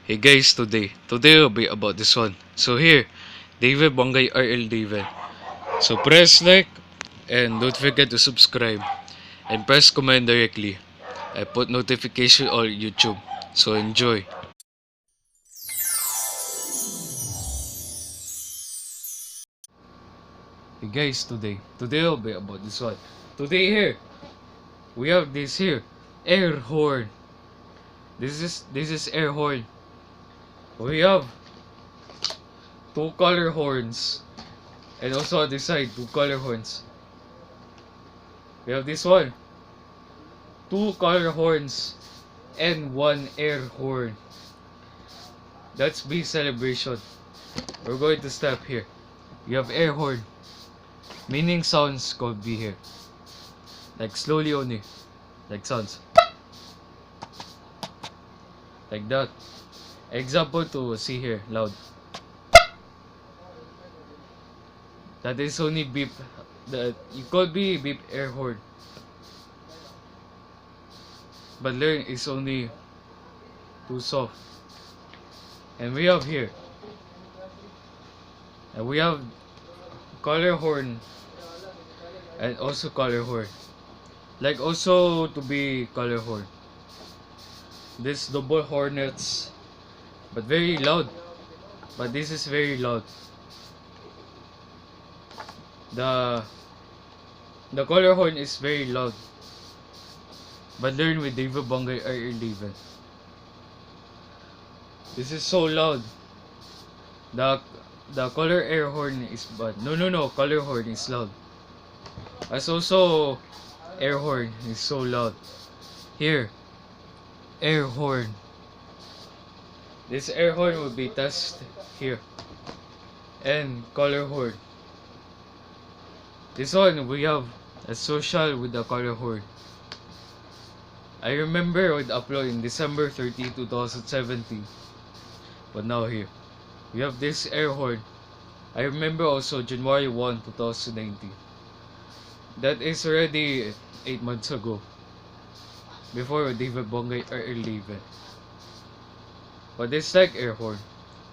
Hey guys, today will be about this one. So here, David Bangay RL David. So press like and don't forget to subscribe and press comment directly. I put notification on YouTube. So enjoy. Hey guys, today will be about this one. Today here, we have this here air horn. This is air horn. We have two color horns and also on this side two color horns. We have this one, two color horns and one air horn. That's bee celebration. We're going to stop here. We have air horn, meaning sounds called bee here. Like slowly only, like sounds. Like that. Example to see here, loud. That is only beep. That you could be beep air horn. But learn is only too soft. And we have here. And we have color horn and also color horn. Like also to be color horn. This double hornets, but very loud. But this is very loud. The color horn is very loud. But learn with David Bangay RL David. This is so loud. The color air horn is bad. No, color horn is loud. As also air horn is so loud. Here, air horn. This air horn will be tested here. And color horn. This one we have a social with the color horn. I remember with upload in December 30, 2017. But now here, we have this air horn. I remember also January 1, 2019. That is already 8 months ago. Before David Bongay or David. But it's like air horn.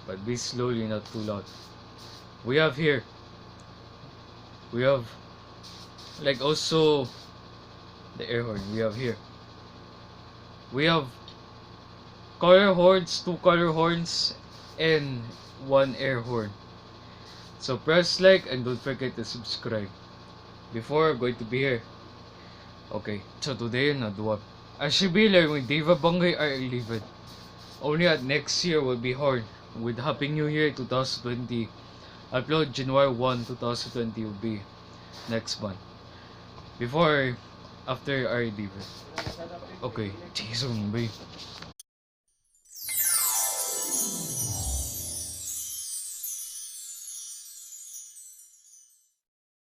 But be slowly, not too loud. We have here. We have like also the air horn. We have here. We have color horns, two color horns, and one air horn. So press like and don't forget to subscribe. Before going to be here. Okay, so today na duwa. I should be learning with David Bangay or David. Only at next year will be horn with Happy New Year 2020. Upload January 1, 2020 will be next month. Before, after our David. Okay, Jesus, babe.